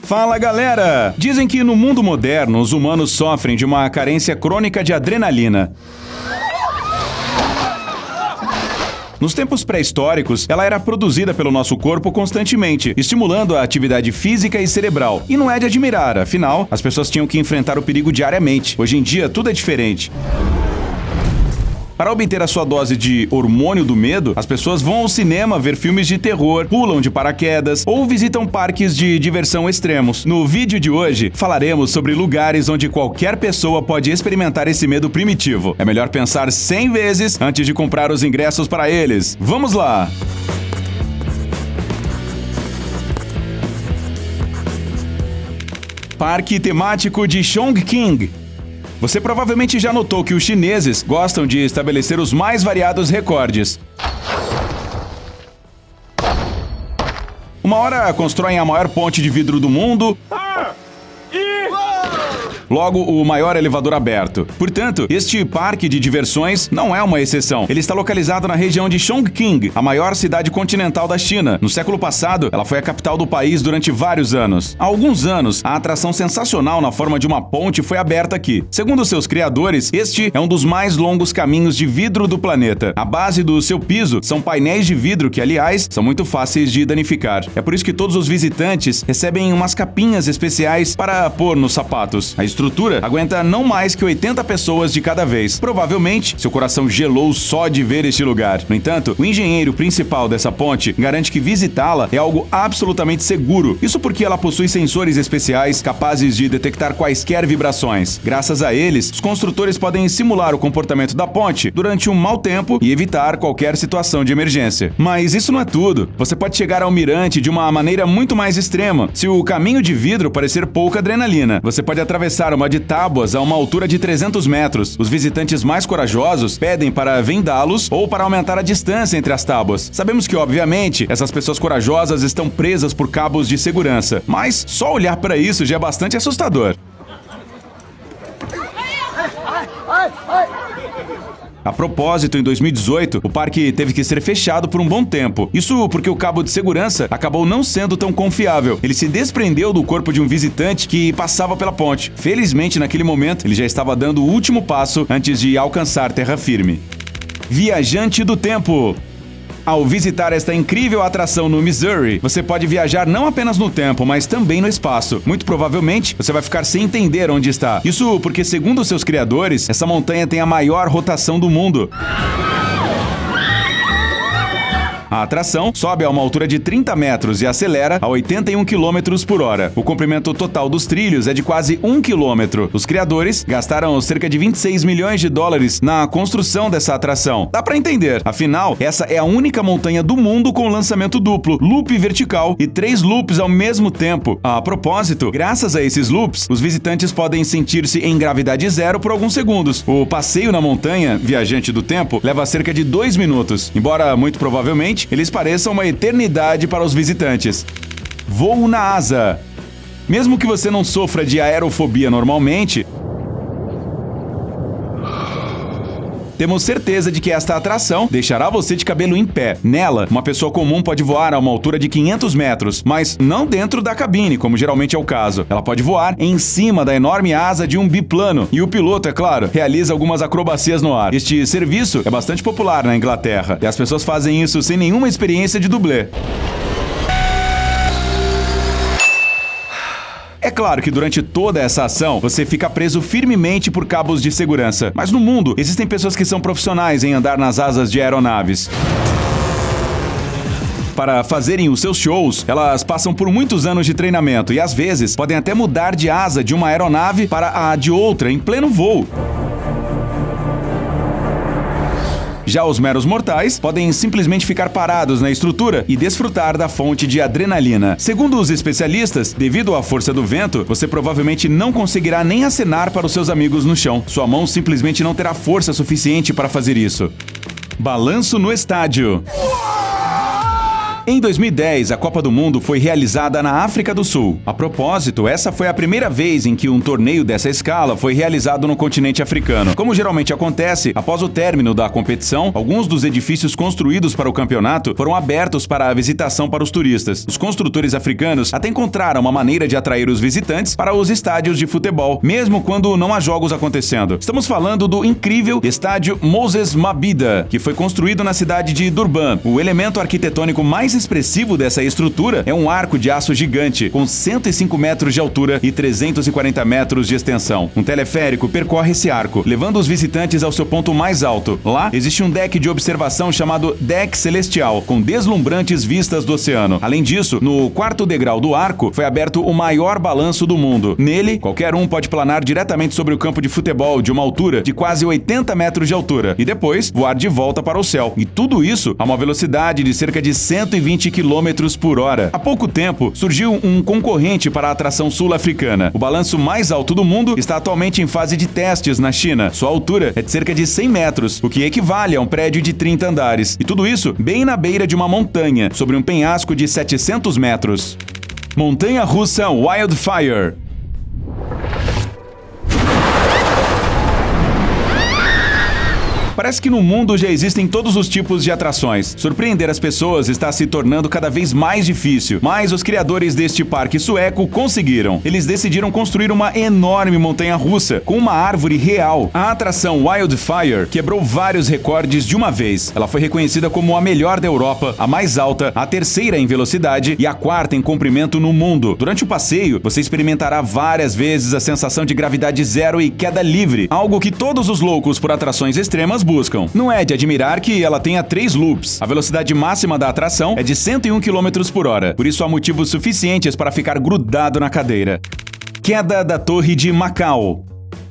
Fala galera! Dizem que no mundo moderno os humanos sofrem de uma carência crônica de adrenalina. Nos tempos pré-históricos, ela era produzida pelo nosso corpo constantemente, estimulando a atividade física e cerebral. E não é de admirar, afinal, as pessoas tinham que enfrentar o perigo diariamente. Hoje em dia, tudo é diferente. Para obter a sua dose de hormônio do medo, as pessoas vão ao cinema ver filmes de terror, pulam de paraquedas ou visitam parques de diversão extremos. No vídeo de hoje, falaremos sobre lugares onde qualquer pessoa pode experimentar esse medo primitivo. É melhor pensar 100 vezes antes de comprar os ingressos para eles. Vamos lá! Parque temático de Chongqing. Você provavelmente já notou que os chineses gostam de estabelecer os mais variados recordes. Uma hora constroem a maior ponte de vidro do mundo, logo o maior elevador aberto. Portanto, este parque de diversões não é uma exceção. Ele está localizado na região de Chongqing, a maior cidade continental da China. No século passado, ela foi a capital do país durante vários anos. Há alguns anos, a atração sensacional na forma de uma ponte foi aberta aqui. Segundo seus criadores, este é um dos mais longos caminhos de vidro do planeta. A base do seu piso são painéis de vidro que, aliás, são muito fáceis de danificar. É por isso que todos os visitantes recebem umas capinhas especiais para pôr nos sapatos. A estrutura aguenta não mais que 80 pessoas de cada vez. Provavelmente, seu coração gelou só de ver este lugar. No entanto, o engenheiro principal dessa ponte garante que visitá-la é algo absolutamente seguro. Isso porque ela possui sensores especiais capazes de detectar quaisquer vibrações. Graças a eles, os construtores podem simular o comportamento da ponte durante um mau tempo e evitar qualquer situação de emergência. Mas isso não é tudo. Você pode chegar ao mirante de uma maneira muito mais extrema. Se o caminho de vidro parecer pouca adrenalina, você pode atravessar uma de tábuas a uma altura de 300 metros. Os visitantes mais corajosos pedem para vendá-los ou para aumentar a distância entre as tábuas. Sabemos que, obviamente, essas pessoas corajosas estão presas por cabos de segurança, mas só olhar para isso já é bastante assustador. A propósito, em 2018, o parque teve que ser fechado por um bom tempo. Isso porque o cabo de segurança acabou não sendo tão confiável. Ele se desprendeu do corpo de um visitante que passava pela ponte. Felizmente, naquele momento, ele já estava dando o último passo antes de alcançar terra firme. Viajante do tempo. Ao visitar esta incrível atração no Missouri, você pode viajar não apenas no tempo, mas também no espaço. Muito provavelmente, você vai ficar sem entender onde está. Isso porque, segundo seus criadores, essa montanha tem a maior rotação do mundo. A atração sobe a uma altura de 30 metros e acelera a 81 km por hora. O comprimento total dos trilhos é de quase 1 km. Os criadores gastaram cerca de 26 milhões de dólares na construção dessa atração. Dá pra entender, afinal, essa é a única montanha do mundo com lançamento duplo, loop vertical e 3 loops ao mesmo tempo. A propósito, graças a esses loops, os visitantes podem sentir-se em gravidade zero por alguns segundos. O passeio na montanha, Viajante do Tempo, leva cerca de 2 minutos, embora muito provavelmente eles pareçam uma eternidade para os visitantes. Voo na asa. Mesmo que você não sofra de aerofobia normalmente, temos certeza de que esta atração deixará você de cabelo em pé. Nela, uma pessoa comum pode voar a uma altura de 500 metros, mas não dentro da cabine, como geralmente é o caso. Ela pode voar em cima da enorme asa de um biplano, e o piloto, é claro, realiza algumas acrobacias no ar. Este serviço é bastante popular na Inglaterra, e as pessoas fazem isso sem nenhuma experiência de dublê. É claro que durante toda essa ação, você fica preso firmemente por cabos de segurança. Mas no mundo, existem pessoas que são profissionais em andar nas asas de aeronaves. Para fazerem os seus shows, elas passam por muitos anos de treinamento e, às vezes, podem até mudar de asa de uma aeronave para a de outra em pleno voo. Já os meros mortais podem simplesmente ficar parados na estrutura e desfrutar da fonte de adrenalina. Segundo os especialistas, devido à força do vento, você provavelmente não conseguirá nem acenar para os seus amigos no chão. Sua mão simplesmente não terá força suficiente para fazer isso. Balanço no estádio. Em 2010, a Copa do Mundo foi realizada na África do Sul. A propósito, essa foi a primeira vez em que um torneio dessa escala foi realizado no continente africano. Como geralmente acontece, após o término da competição, alguns dos edifícios construídos para o campeonato foram abertos para a visitação para os turistas. Os construtores africanos até encontraram uma maneira de atrair os visitantes para os estádios de futebol, mesmo quando não há jogos acontecendo. Estamos falando do incrível estádio Moses Mabhida, que foi construído na cidade de Durban. O elemento arquitetônico mais expressivo dessa estrutura é um arco de aço gigante, com 105 metros de altura e 340 metros de extensão. Um teleférico percorre esse arco, levando os visitantes ao seu ponto mais alto. Lá, existe um deck de observação chamado Deck Celestial, com deslumbrantes vistas do oceano. Além disso, no quarto degrau do arco, foi aberto o maior balanço do mundo. Nele, qualquer um pode planar diretamente sobre o campo de futebol de uma altura de quase 80 metros de altura e depois voar de volta para o céu. E tudo isso a uma velocidade de cerca de 120 km por hora. Há pouco tempo, surgiu um concorrente para a atração sul-africana. O balanço mais alto do mundo está atualmente em fase de testes na China. Sua altura é de cerca de 100 metros, o que equivale a um prédio de 30 andares. E tudo isso bem na beira de uma montanha, sobre um penhasco de 700 metros. Montanha-russa Wildfire. Parece que no mundo já existem todos os tipos de atrações. Surpreender as pessoas está se tornando cada vez mais difícil, mas os criadores deste parque sueco conseguiram. Eles decidiram construir uma enorme montanha-russa com uma árvore real. A atração Wildfire quebrou vários recordes de uma vez. Ela foi reconhecida como a melhor da Europa, a mais alta, a terceira em velocidade e a quarta em comprimento no mundo. Durante o passeio, você experimentará várias vezes a sensação de gravidade zero e queda livre, algo que todos os loucos por atrações extremas buscam. Não é de admirar que ela tenha 3 loops. A velocidade máxima da atração é de 101 km por hora, por isso há motivos suficientes para ficar grudado na cadeira. Queda da Torre de Macau.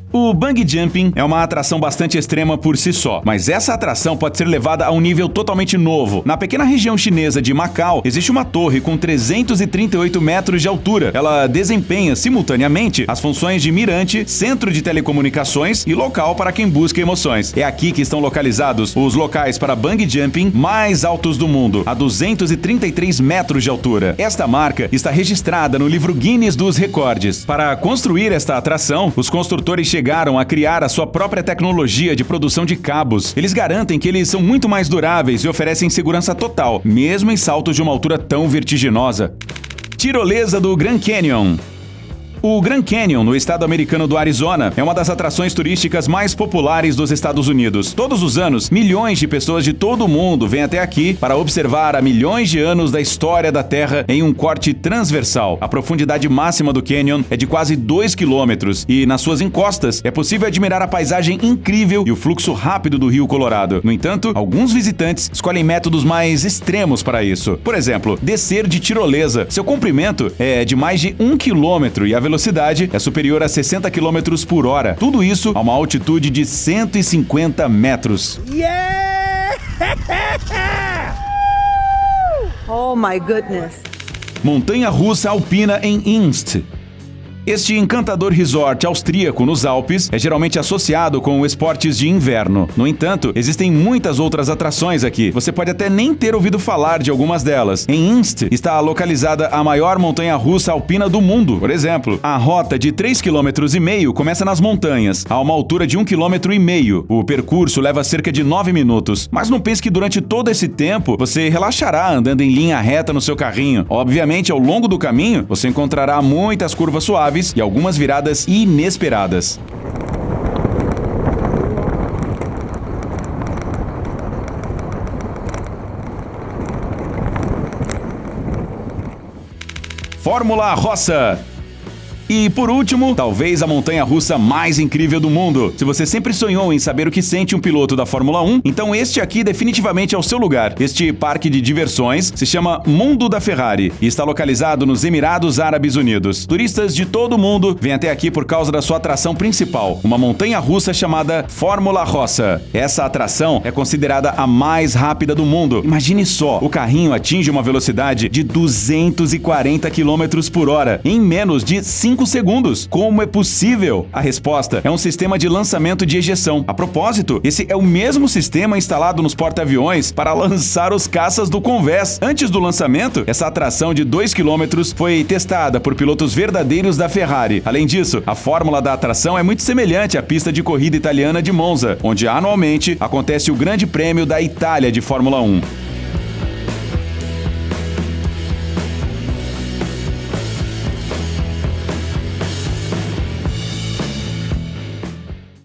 O bungee jumping é uma atração bastante extrema por si só, mas essa atração pode ser levada a um nível totalmente novo. Na pequena região chinesa de Macau, existe uma torre com 338 metros de altura. Ela desempenha simultaneamente as funções de mirante, centro de telecomunicações e local para quem busca emoções. É aqui que estão localizados os locais para bungee jumping mais altos do mundo, a 233 metros de altura. Esta marca está registrada no livro Guinness dos Recordes. Para construir esta atração, os construtores chegaram a criar a sua própria tecnologia de produção de cabos. Eles garantem que eles são muito mais duráveis e oferecem segurança total, mesmo em saltos de uma altura tão vertiginosa. Tirolesa do Grand Canyon. O Grand Canyon, no estado americano do Arizona, é uma das atrações turísticas mais populares dos Estados Unidos. Todos os anos, milhões de pessoas de todo o mundo vêm até aqui para observar há milhões de anos da história da Terra em um corte transversal. A profundidade máxima do canyon é de quase 2 quilômetros e, nas suas encostas, é possível admirar a paisagem incrível e o fluxo rápido do Rio Colorado. No entanto, alguns visitantes escolhem métodos mais extremos para isso. Por exemplo, descer de tirolesa. Seu comprimento é de mais de 1 quilômetro e a velocidade é superior a 60 km por hora. Tudo isso a uma altitude de 150 metros. Yeah! Oh my goodness. Montanha-russa alpina em Imst. Este encantador resort austríaco nos Alpes é geralmente associado com esportes de inverno. No entanto, existem muitas outras atrações aqui. Você pode até nem ter ouvido falar de algumas delas. Em Imst está localizada a maior montanha-russa alpina do mundo. Por exemplo, a rota de 3,5 km começa nas montanhas, a uma altura de 1,5 km. O percurso leva cerca de 9 minutos. Mas não pense que durante todo esse tempo você relaxará andando em linha reta no seu carrinho. Obviamente, ao longo do caminho, você encontrará muitas curvas suaves e algumas viradas inesperadas. Fórmula Rossa. E por último, talvez a montanha-russa mais incrível do mundo. Se você sempre sonhou em saber o que sente um piloto da Fórmula 1, então este aqui definitivamente é o seu lugar. Este parque de diversões se chama Mundo da Ferrari e está localizado nos Emirados Árabes Unidos. Turistas de todo o mundo vêm até aqui por causa da sua atração principal, uma montanha-russa chamada Fórmula Rossa. Essa atração é considerada a mais rápida do mundo. Imagine só, o carrinho atinge uma velocidade de 240 km por hora em menos de 5 5 segundos. Como é possível? A resposta é um sistema de lançamento de ejeção. A propósito, esse é o mesmo sistema instalado nos porta-aviões para lançar os caças do Convair. Antes do lançamento, essa atração de 2 km foi testada por pilotos verdadeiros da Ferrari. Além disso, a fórmula da atração é muito semelhante à pista de corrida italiana de Monza, onde anualmente acontece o Grande Prêmio da Itália de Fórmula 1.